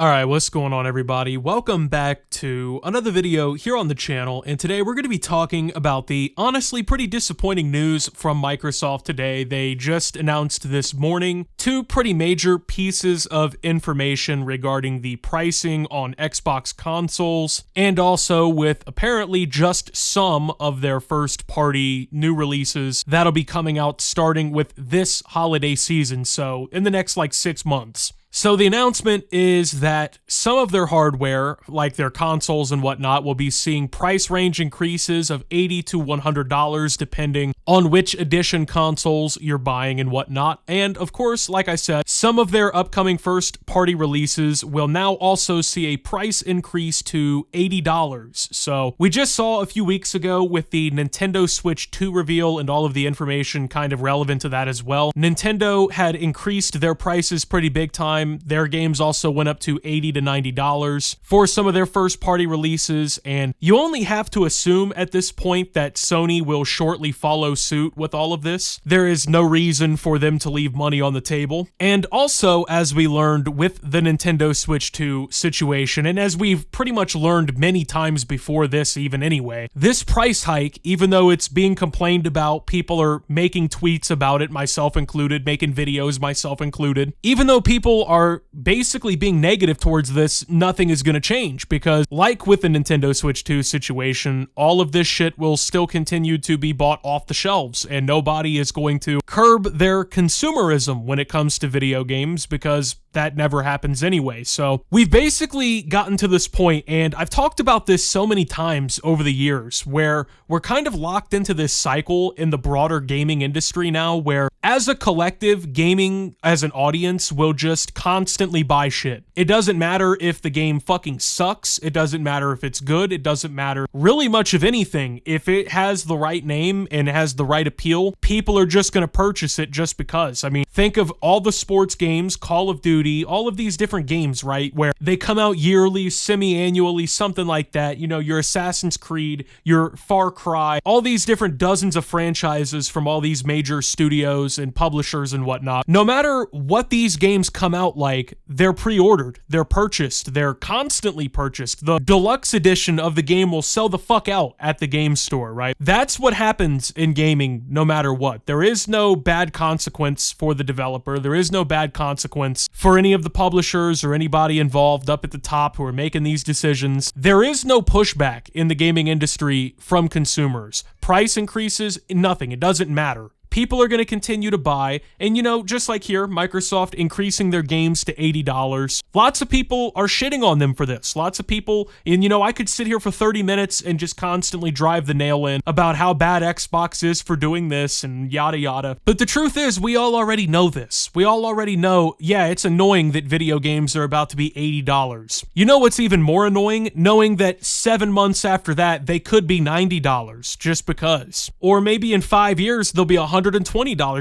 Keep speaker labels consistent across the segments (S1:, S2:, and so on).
S1: Alright, what's going on everybody? Welcome back to another video here on the channel, and today we're going to be talking about the honestly pretty disappointing news from Microsoft today. They just announced this morning two pretty major pieces of information regarding the pricing on Xbox consoles, and also with apparently just some of their first-party new releases that'll be coming out starting with this holiday season, so in the next like 6 months. So the announcement is that some of their hardware, like their consoles and whatnot, will be seeing price range increases of $80 to $100 depending on which edition consoles you're buying and whatnot. And of course, like I said, some of their upcoming first-party releases will now also see a price increase to $80. So we just saw a few weeks ago with the Nintendo Switch 2 reveal and all of the information kind of relevant to that as well. Nintendo had increased their prices pretty big time. Their games also went up to $80 to $90 for some of their first-party releases, and you only have to assume at this point that Sony will shortly follow suit with all of this. There is no reason for them to leave money on the table. And also, as we learned with the Nintendo Switch 2 situation, and as we've pretty much learned many times before this even anyway, this price hike, even though it's being complained about, people are making tweets about it, myself included, making videos, myself included, even though people are basically being negative towards this, nothing is going to change, because like with the Nintendo Switch 2 situation, all of this shit will still continue to be bought off the shelves, and nobody is going to curb their consumerism when it comes to video games, because that never happens anyway. So we've basically gotten to this point, and I've talked about this so many times over the years, where we're kind of locked into this cycle in the broader gaming industry now, where as a collective, gaming as an audience will just constantly buy shit. It doesn't matter if the game fucking sucks, it doesn't matter if it's good, it doesn't matter really much of anything. If it has the right name and has the right appeal, people are just gonna purchase it just because. I mean, think of all the sports games, Call of Duty, all of these different games, right, where they come out yearly, semi-annually, something like that. You know, your Assassin's Creed, your Far Cry, all these different dozens of franchises from all these major studios and publishers and whatnot. No matter what these games come out like, they're pre-ordered, they're purchased, they're constantly purchased. The deluxe edition of the game will sell the fuck out at the game store, right? That's what happens in gaming no matter what. There is no bad consequence for the developer. There is no bad consequence for any of the publishers or anybody involved up at the top who are making these decisions. There is no pushback in the gaming industry from consumers. Price increases, nothing. It doesn't matter. People are going to continue to buy, and you know, just like here, Microsoft increasing their games to $80. Lots of people are shitting on them for this. Lots of people, and you know, I could sit here for 30 minutes and just constantly drive the nail in about how bad Xbox is for doing this and yada yada. But the truth is, we all already know this. We all already know, yeah, it's annoying that video games are about to be $80. You know what's even more annoying? Knowing that 7 months after that, they could be $90 just because. Or maybe in 5 years, they'll be $120.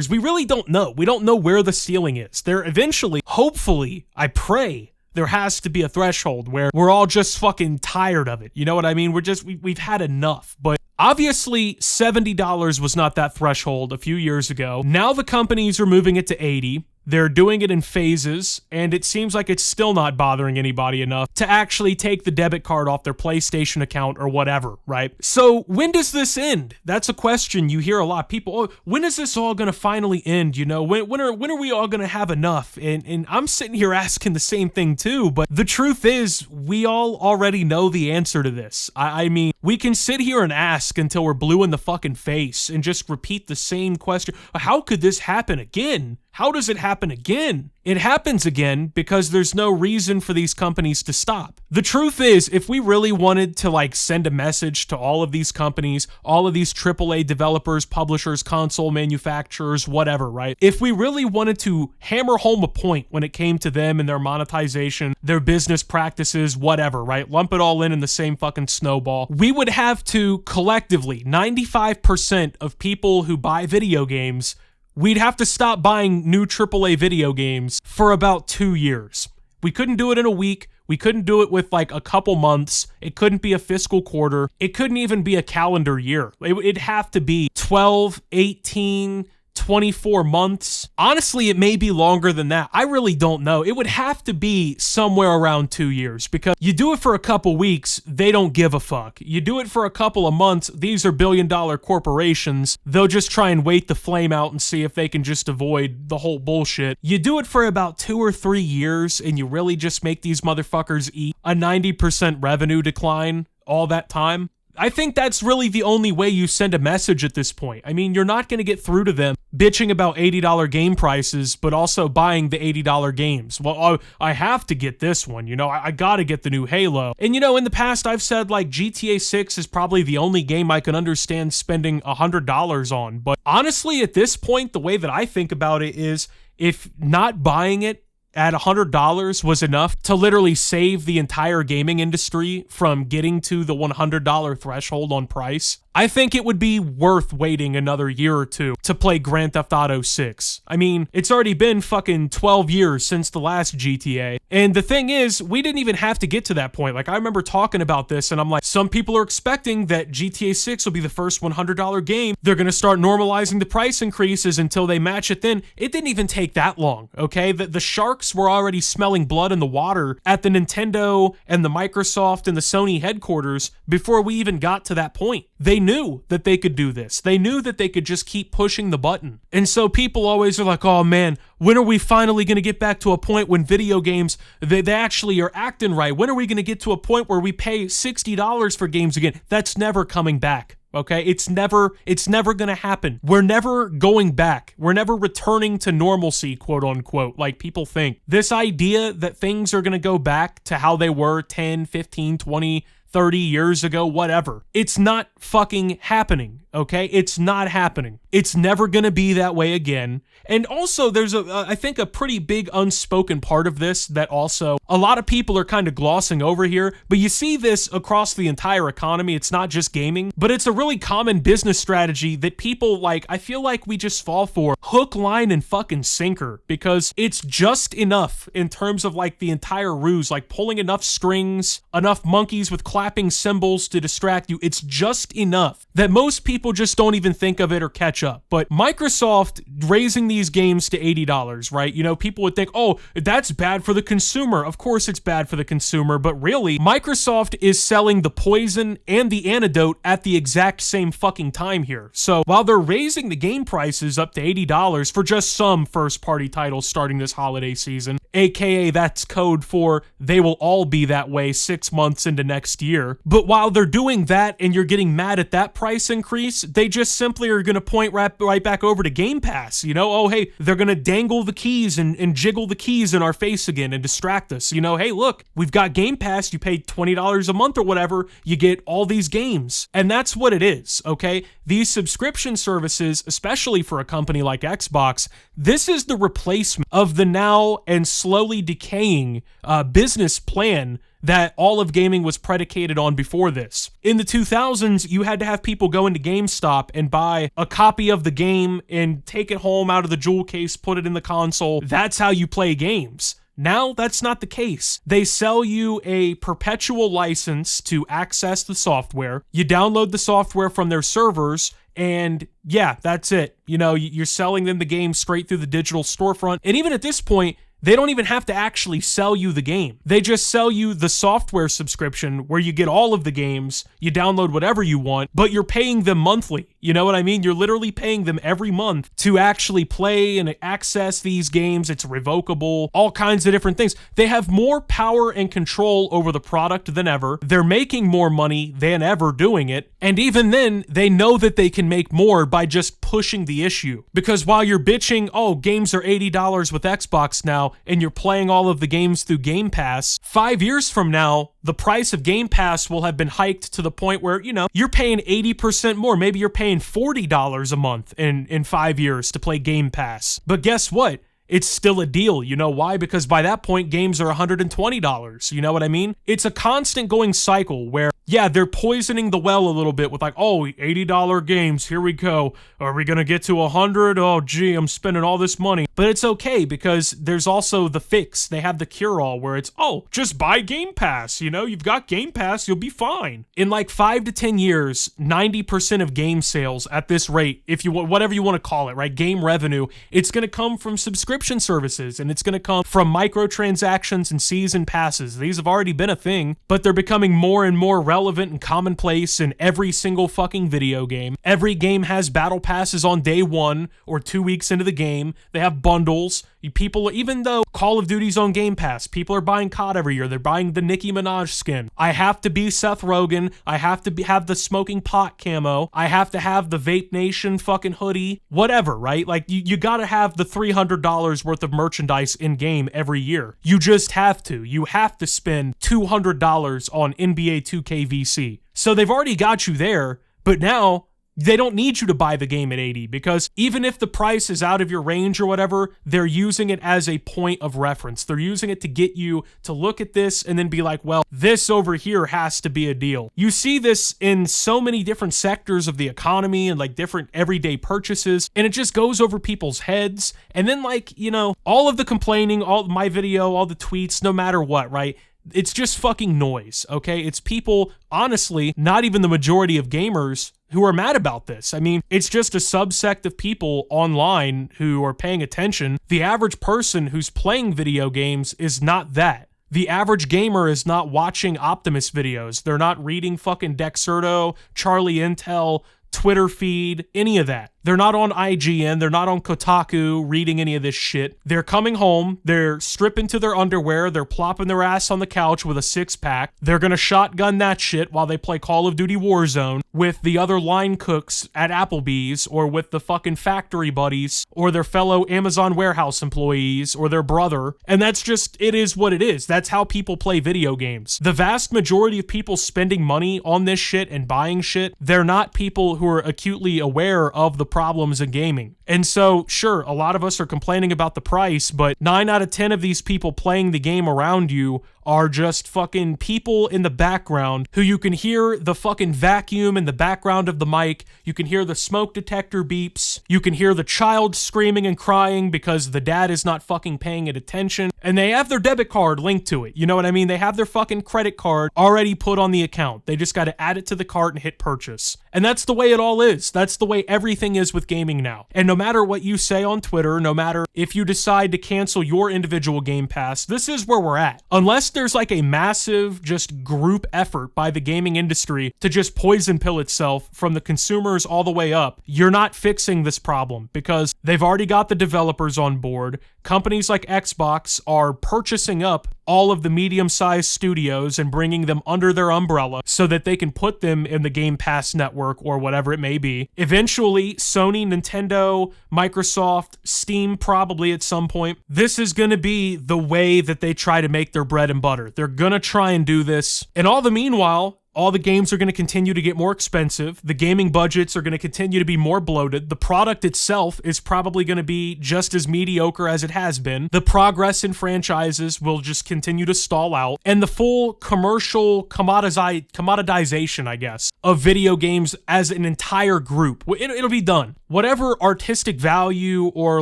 S1: We really don't know. We don't know where the ceiling is. There eventually, hopefully, I pray, there has to be a threshold where we're all just fucking tired of it. You know what I mean? We've had enough. But obviously, $70 was not that threshold a few years ago. Now the companies are moving it to $80. They're doing it in phases, and it seems like it's still not bothering anybody enough to actually take the debit card off their PlayStation account or whatever, right? So when does this end? That's a question you hear a lot. People, oh, when is this all going to finally end? You know, when are we all going to have enough? And I'm sitting here asking the same thing too, but the truth is, we all already know the answer to this. I mean, we can sit here and ask until we're blue in the fucking face and just repeat the same question. How could this happen again? How does it happen again? It happens again because there's no reason for these companies to stop. The truth is, if we really wanted to like send a message to all of these companies, all of these AAA developers, publishers, console manufacturers, whatever, right? If we really wanted to hammer home a point when it came to them and their monetization, their business practices, whatever, right? Lump it all in the same fucking snowball. We would have to collectively, 95% of people who buy video games, we'd have to stop buying new AAA video games for about 2 years. We couldn't do it in a week. We couldn't do it with like a couple months. It couldn't be a fiscal quarter. It couldn't even be a calendar year. It'd have to be 12, 18, 24 months. Honestly, it may be longer than that. I really don't know. It would have to be somewhere around 2 years, because you do it for a couple weeks, they don't give a fuck. You do it for a couple of months, these are billion-dollar corporations. They'll just try and wait the flame out and see if they can just avoid the whole bullshit. You do it for about 2 or 3 years, and you really just make these motherfuckers eat a 90% revenue decline all that time. I think that's really the only way you send a message at this point. I mean, you're not going to get through to them bitching about $80 game prices, but also buying the $80 games. Well, I have to get this one, you know, I gotta get the new Halo. And you know, in the past I've said like GTA 6 is probably the only game I can understand spending $100 on. But honestly, at this point, the way that I think about it is, if not buying it at $100 was enough to literally save the entire gaming industry from getting to the $100 threshold on price, I think it would be worth waiting another year or two to play Grand Theft Auto 6. I mean, it's already been fucking 12 years since the last GTA. And the thing is, we didn't even have to get to that point. Like, I remember talking about this and I'm like, some people are expecting that GTA 6 will be the first $100 game. They're going to start normalizing the price increases until they match it then. It didn't even take that long, okay? The sharks were already smelling blood in the water at the Nintendo and the Microsoft and the Sony headquarters before we even got to that point. They knew that they could do this. They knew that they could just keep pushing the button. And so people always are like, oh man, when are we finally going to get back to a point when video games, they actually are acting right? When are we going to get to a point where we pay $60 for games again? That's never coming back. Okay, it's never going to happen. We're never going back. We're never returning to normalcy, quote unquote, like people think. This idea that things are going to go back to how they were 10, 15, 20, 30 years ago, whatever. It's not fucking happening, okay? It's not happening. It's never gonna be that way again. And also, there's I think a pretty big unspoken part of this that also a lot of people are kind of glossing over here, but you see this across the entire economy. It's not just gaming, but it's a really common business strategy that people, like, I feel like we just fall for hook, line, and fucking sinker, because it's just enough in terms of like the entire ruse, like pulling enough strings, enough monkeys with clapping cymbals to distract you. It's just enough that most people just don't even think of it or catch up. But Microsoft raising these games to $80, right? You know, people would think, oh, that's bad for the consumer. Of course it's bad for the consumer, but really, Microsoft is selling the poison and the antidote at the exact same fucking time here. So while they're raising the game prices up to $80 for just some first-party titles starting this holiday season, aka that's code for they will all be that way 6 months into next year. But while they're doing that and you're getting mad at that price increase, they just simply are going to point right back over to Game Pass. You know, oh, hey, they're going to dangle the keys and jiggle the keys in our face again and distract us. You know, hey, look, we've got Game Pass. You pay $20 a month or whatever. You get all these games. And that's what it is, okay? These subscription services, especially for a company like Xbox, this is the replacement of the now and slowly decaying business plan that all of gaming was predicated on before this. In the 2000s, you had to have people go into GameStop and buy a copy of the game and take it home out of the jewel case, put it in the console. That's how you play games. Now, that's not the case. They sell you a perpetual license to access the software. You download the software from their servers, and yeah, that's it. You know, you're selling them the game straight through the digital storefront. And even at this point, they don't even have to actually sell you the game. They just sell you the software subscription where you get all of the games, you download whatever you want, but you're paying them monthly. You know what I mean? You're literally paying them every month to actually play and access these games. It's revocable, all kinds of different things. They have more power and control over the product than ever. They're making more money than ever doing it. And even then, they know that they can make more by just pushing the issue. Because while you're bitching, oh, games are $80 with Xbox now, and you're playing all of the games through Game Pass, 5 years from now, the price of Game Pass will have been hiked to the point where, you know, you're paying 80% more. Maybe you're paying $40 a month in 5 years to play Game Pass. But guess what? it's still a deal. You know why? Because by that point, games are $120. You know what I mean? It's a constant going cycle where, yeah, they're poisoning the well a little bit with like, oh, $80 games, here we go. Are we gonna get to 100? Oh, gee, I'm spending all this money. But it's okay because there's also the fix. They have the cure-all where it's, oh, just buy Game Pass. You know, you've got Game Pass, you'll be fine. In like 5 to 10 years, 90% of game sales at this rate, if you want, whatever you want to call it, right? Game revenue, it's gonna come from subscription services, and it's gonna come from microtransactions and season passes. These have already been a thing, but they're becoming more and more relevant and commonplace in every single fucking video game. Every game has battle passes on day 1 or 2 weeks into the game. They have bundles. People, even though Call of Duty's on Game Pass, people are buying COD every year. They're buying the Nicki Minaj skin. I have to be Seth Rogen. I have to have the smoking pot camo. I have to have the Vape Nation fucking hoodie. Whatever, right? Like, you gotta have the $300 worth of merchandise in game every year. You just have to. You have to spend $200 on NBA 2K VC. So they've already got you there, but now they don't need you to buy the game at $80 because even if the price is out of your range or whatever, they're using it as a point of reference. They're using it to get you to look at this and then be like, well, this over here has to be a deal. You see this in so many different sectors of the economy and like different everyday purchases, and it just goes over people's heads. And then like, you know, all of the complaining, all my video, all the tweets, no matter what, right? It's just fucking noise, okay? It's people, honestly, not even the majority of gamers who are mad about this. I mean, it's just a subsect of people online who are paying attention. The average person who's playing video games is not that. The average gamer is not watching Optimus videos. They're not reading fucking Dexerto, Charlie Intel, Twitter feed, any of that. They're not on IGN, they're not on Kotaku reading any of this shit. They're coming home, they're stripping to their underwear, they're plopping their ass on the couch with a 6-pack. They're gonna shotgun that shit while they play Call of Duty Warzone with the other line cooks at Applebee's or with the fucking factory buddies or their fellow Amazon warehouse employees or their brother. And that's just, it is what it is. That's how people play video games. The vast majority of people spending money on this shit and buying shit, they're not people who are acutely aware of the problems in gaming. And so, sure, a lot of us are complaining about the price, but 9 out of 10 of these people playing the game around you are just fucking people in the background who you can hear the fucking vacuum in the background of the mic, you can hear the smoke detector beeps, you can hear the child screaming and crying because the dad is not fucking paying it attention, and they have their debit card linked to it. You know what I mean? They have their fucking credit card already put on the account. They just got to add it to the cart and hit purchase. And that's the way it all is. That's the way everything is with gaming now. And no matter what you say on Twitter, no matter if you decide to cancel your individual Game Pass, this is where we're at. Unless there's like a massive just group effort by the gaming industry to just poison pill itself from the consumers all the way up, you're not fixing this problem because they've already got the developers on board. Companies like Xbox are purchasing up all of the medium-sized studios and bringing them under their umbrella so that they can put them in the Game Pass network or whatever it may be. Eventually, Sony, Nintendo, Microsoft, Steam probably at some point, this is going to be the way that they try to make their bread and butter. They're going to try and do this. And all the meanwhile, all the games are going to continue to get more expensive. The gaming budgets are going to continue to be more bloated. The product itself is probably going to be just as mediocre as it has been. The progress in franchises will just continue to stall out. And the full commercial commoditization, I guess, of video games as an entire group, it'll be done. Whatever artistic value or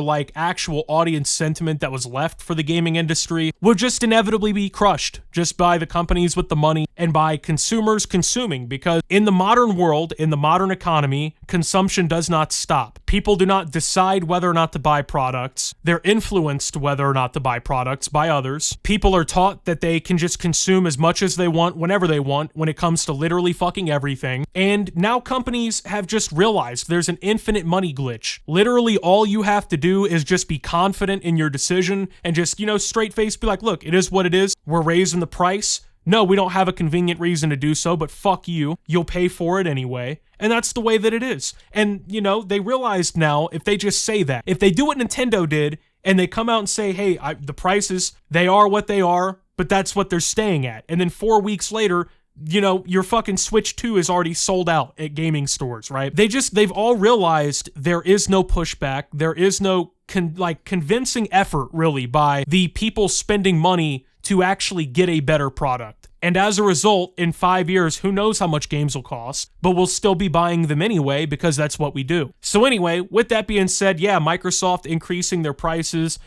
S1: like actual audience sentiment that was left for the gaming industry will just inevitably be crushed just by the companies with the money and by consumers consuming, because in the modern world, in the modern economy, consumption does not stop. People do not decide whether or not to buy products. They're influenced whether or not to buy products by others. People are taught that they can just consume as much as they want whenever they want when it comes to literally fucking everything. And now companies have just realized there's an infinite money glitch. Literally all you have to do is just be confident in your decision and just, straight face be like, look, it is what it is. We're raising the price. No, we don't have a convenient reason to do so, but fuck you. You'll pay for it anyway. And that's the way that it is. And, they realized now, if they just say that, if they do what Nintendo did, and they come out and say, hey, the prices, they are what they are, but that's what they're staying at. And then 4 weeks later, you know, your fucking Switch 2 is already sold out at gaming stores, right? They've all realized there is no pushback. There is no convincing effort really by the people spending money to actually get a better product. And as a result, in 5 years, who knows how much games will cost, but we'll still be buying them anyway because that's what we do. So anyway, with that being said, yeah, Microsoft increasing their prices,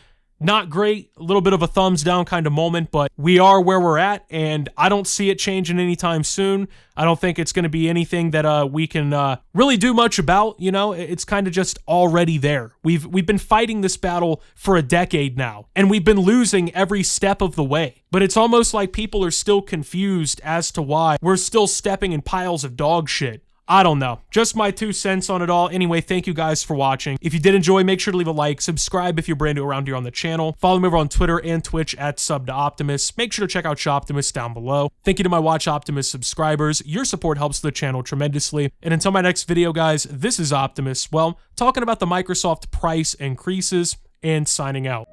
S1: not great, a little bit of a thumbs down kind of moment, but we are where we're at, and I don't see it changing anytime soon. I don't think it's going to be anything that we can really do much about. You know, it's kind of just already there. We've been fighting this battle for a decade now, and we've been losing every step of the way. But it's almost like people are still confused as to why we're still stepping in piles of dog shit. I don't know. Just my 2 cents on it all. Anyway, thank you guys for watching. If you did enjoy, make sure to leave a like, subscribe if you're brand new around here on the channel. Follow me over on Twitter and Twitch at @SubToOptimus. Make sure to check out Shoptimus down below. Thank you to my Watch Optimus subscribers. Your support helps the channel tremendously. And until my next video, guys, this is Optimus, well, talking about the Microsoft price increases and signing out.